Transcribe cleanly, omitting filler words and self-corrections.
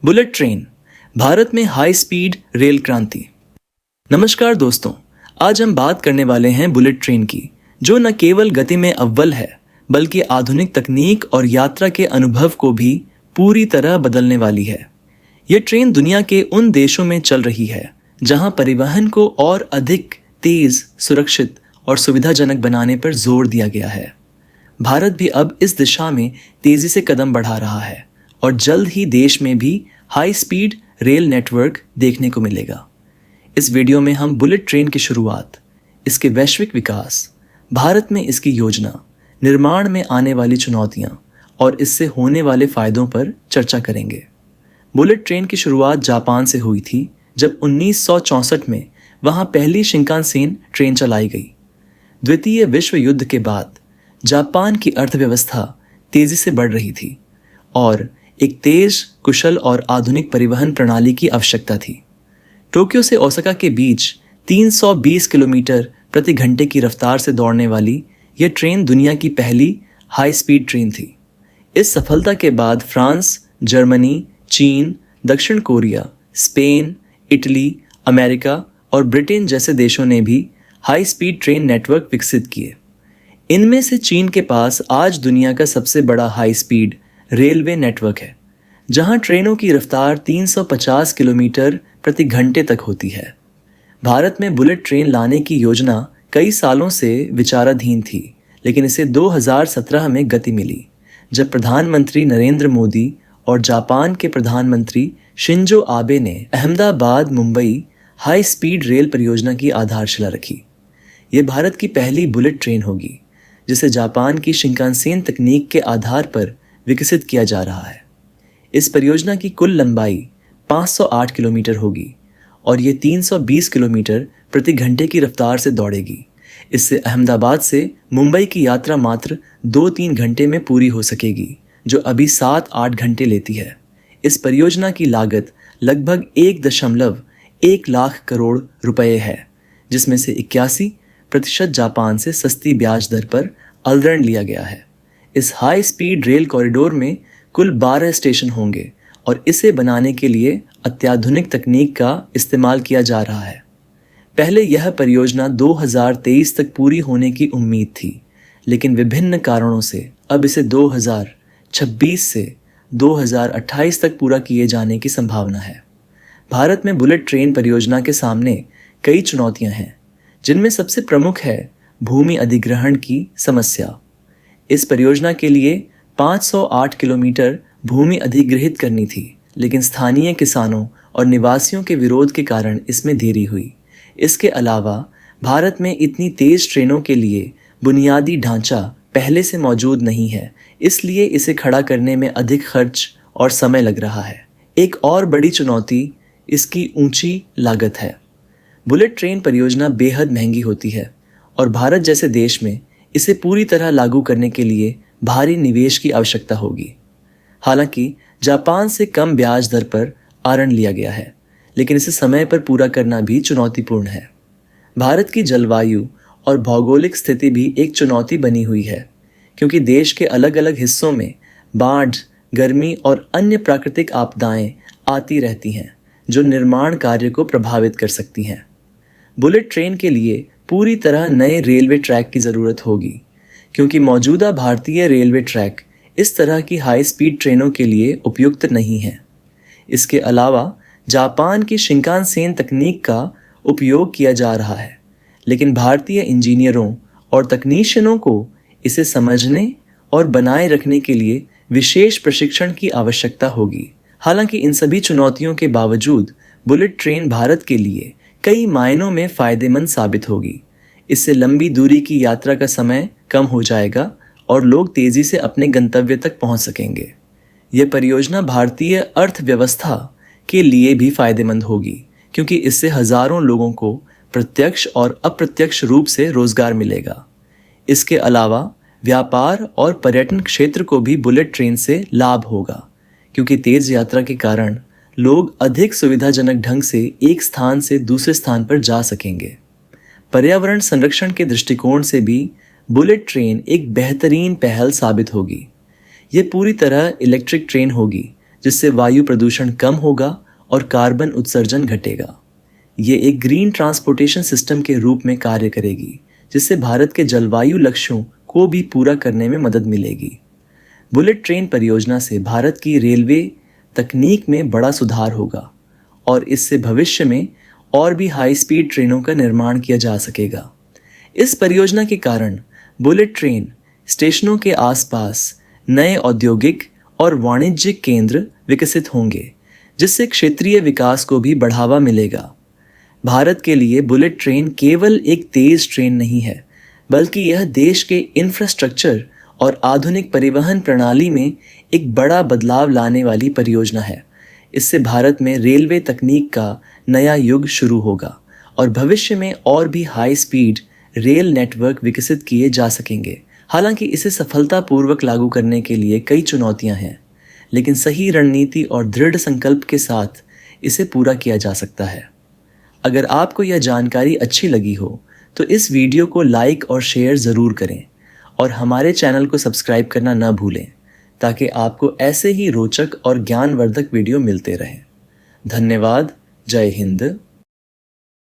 Bullet train, Bharat में high speed rail क्रांति। नमस्कार दोस्तों, आज हम बात करने वाले हैं बुलेट ट्रेन की, जो न केवल गति में अव्वल है बल्कि आधुनिक तकनीक और यात्रा के अनुभव को भी पूरी तरह बदलने वाली है। ये ट्रेन दुनिया के उन देशों में चल रही है जहां परिवहन को और अधिक तेज, सुरक्षित और सुविधाजनक बनाने पर जोर दिया गया है। भारत भी अब इस दिशा में तेजी से कदम बढ़ा रहा है और जल्द ही देश में भी हाई स्पीड रेल नेटवर्क देखने को मिलेगा। इस वीडियो में हम बुलेट ट्रेन की शुरुआत, इसके वैश्विक विकास, भारत में इसकी योजना, निर्माण में आने वाली चुनौतियां और इससे होने वाले फायदों पर चर्चा करेंगे। बुलेट ट्रेन की शुरुआत जापान से हुई थी, जब 1964 में वहां पहली शिंकानसेन ट्रेन चलाई गई। द्वितीय विश्व युद्ध के बाद जापान की अर्थव्यवस्था तेजी से बढ़ रही थी और एक तेज, कुशल और आधुनिक परिवहन प्रणाली की आवश्यकता थी। टोक्यो से ओसाका के बीच 320 किलोमीटर प्रति घंटे की रफ्तार से दौड़ने वाली यह ट्रेन दुनिया की पहली हाई स्पीड ट्रेन थी। इस सफलता के बाद फ्रांस, जर्मनी, चीन, दक्षिण कोरिया, स्पेन, इटली, अमेरिका और ब्रिटेन जैसे देशों ने भी हाई स्पीड ट्रेन नेटवर्क विकसित किए। इनमें से चीन के पास आज दुनिया का सबसे बड़ा हाई स्पीड रेलवे नेटवर्क है, जहां ट्रेनों की रफ्तार 350 किलोमीटर प्रति घंटे तक होती है। भारत में बुलेट ट्रेन लाने की योजना कई सालों से विचाराधीन थी, लेकिन इसे 2017 में गति मिली, जब प्रधानमंत्री नरेंद्र मोदी और जापान के प्रधानमंत्री शिंजो आबे ने Ahmedabad Mumbai high speed rail परियोजना की आधारशिला रखी। ये भारत की पहली बुलेट ट्रेन होगी जिसे जापान की शिंकानसेन तकनीक के आधार पर विकसित किया जा रहा है। इस परियोजना की कुल लंबाई 508 किलोमीटर होगी और ये 320 किलोमीटर प्रति घंटे की रफ्तार से दौड़ेगी। इससे अहमदाबाद से मुंबई की यात्रा मात्र 2-3 घंटे में पूरी हो सकेगी, जो अभी 7-8 घंटे लेती है। इस परियोजना की लागत लगभग 1.1 लाख करोड़ रुपए है, जिसमें से 81% जापान से सस्ती ब्याज दर पर ऋण लिया गया है। इस हाई स्पीड रेल कॉरिडोर में कुल 12 स्टेशन होंगे और इसे बनाने के लिए अत्याधुनिक तकनीक का इस्तेमाल किया जा रहा है। पहले यह परियोजना 2023 तक पूरी होने की उम्मीद थी, लेकिन विभिन्न कारणों से अब इसे 2026 से 2028 तक पूरा किए जाने की संभावना है। भारत में बुलेट ट्रेन परियोजना के सामने कई चुनौतियां हैं, जिनमें सबसे प्रमुख है भूमि अधिग्रहण की समस्या। इस परियोजना के लिए 508 किलोमीटर भूमि अधिग्रहित करनी थी, लेकिन स्थानीय किसानों और निवासियों के विरोध के कारण इसमें देरी हुई। इसके अलावा भारत में इतनी तेज ट्रेनों के लिए बुनियादी ढांचा पहले से मौजूद नहीं है, इसलिए इसे खड़ा करने में अधिक खर्च और समय लग रहा है। एक और बड़ी चुनौती इसकी ऊंची लागत है। बुलेट ट्रेन परियोजना बेहद महंगी होती है और भारत जैसे देश में इसे पूरी तरह लागू करने के लिए भारी निवेश की आवश्यकता होगी। हालांकि जापान से कम ब्याज दर पर ऋण लिया गया है, लेकिन इसे समय पर पूरा करना भी चुनौतीपूर्ण है। भारत की जलवायु और भौगोलिक स्थिति भी एक चुनौती बनी हुई है, क्योंकि देश के अलग अलग हिस्सों में बाढ़, गर्मी और अन्य प्राकृतिक आपदाएं आती रहती हैं, जो निर्माण कार्य को प्रभावित कर सकती हैं। बुलेट ट्रेन के लिए पूरी तरह नए रेलवे ट्रैक की ज़रूरत होगी, क्योंकि मौजूदा भारतीय रेलवे ट्रैक इस तरह की हाई स्पीड ट्रेनों के लिए उपयुक्त नहीं है। इसके अलावा जापान की शिंकानसेन तकनीक का उपयोग किया जा रहा है, लेकिन भारतीय इंजीनियरों और तकनीशियनों को इसे समझने और बनाए रखने के लिए विशेष प्रशिक्षण की आवश्यकता होगी। हालांकि इन सभी चुनौतियों के बावजूद बुलेट ट्रेन भारत के लिए कई मायनों में फायदेमंद साबित होगी। इससे लंबी दूरी की यात्रा का समय कम हो जाएगा और लोग तेजी से अपने गंतव्य तक पहुंच सकेंगे। यह परियोजना भारतीय अर्थव्यवस्था के लिए भी फायदेमंद होगी, क्योंकि इससे हजारों लोगों को प्रत्यक्ष और अप्रत्यक्ष रूप से रोजगार मिलेगा। इसके अलावा व्यापार और पर्यटन क्षेत्र को भी बुलेट ट्रेन से लाभ होगा, क्योंकि तेज यात्रा के कारण लोग अधिक सुविधाजनक ढंग से एक स्थान से दूसरे स्थान पर जा सकेंगे। पर्यावरण संरक्षण के दृष्टिकोण से भी बुलेट ट्रेन एक बेहतरीन पहल साबित होगी। यह पूरी तरह इलेक्ट्रिक ट्रेन होगी, जिससे वायु प्रदूषण कम होगा और कार्बन उत्सर्जन घटेगा। ये एक ग्रीन ट्रांसपोर्टेशन सिस्टम के रूप में कार्य करेगी, जिससे भारत के जलवायु लक्ष्यों को भी पूरा करने में मदद मिलेगी। बुलेट ट्रेन परियोजना से भारत की रेलवे तकनीक में बड़ा सुधार होगा और इससे भविष्य में और भी हाई स्पीड ट्रेनों का निर्माण किया जा सकेगा। इस परियोजना के कारण बुलेट ट्रेन स्टेशनों के आसपास नए औद्योगिक और वाणिज्यिक केंद्र विकसित होंगे, जिससे क्षेत्रीय विकास को भी बढ़ावा मिलेगा। भारत के लिए बुलेट ट्रेन केवल एक तेज ट्रेन नहीं है, बल्कि यह देश के इंफ्रास्ट्रक्चर और आधुनिक परिवहन प्रणाली में एक बड़ा बदलाव लाने वाली परियोजना है। इससे भारत में रेलवे तकनीक का नया युग शुरू होगा और भविष्य में और भी हाई स्पीड रेल नेटवर्क विकसित किए जा सकेंगे। हालांकि इसे सफलतापूर्वक लागू करने के लिए कई चुनौतियां हैं, लेकिन सही रणनीति और दृढ़ संकल्प के साथ इसे पूरा किया जा सकता है। अगर आपको यह जानकारी अच्छी लगी हो तो इस वीडियो को लाइक और शेयर ज़रूर करें और हमारे चैनल को सब्सक्राइब करना न भूलें, ताकि आपको ऐसे ही रोचक और ज्ञानवर्धक वीडियो मिलते रहें। धन्यवाद। जय हिंद।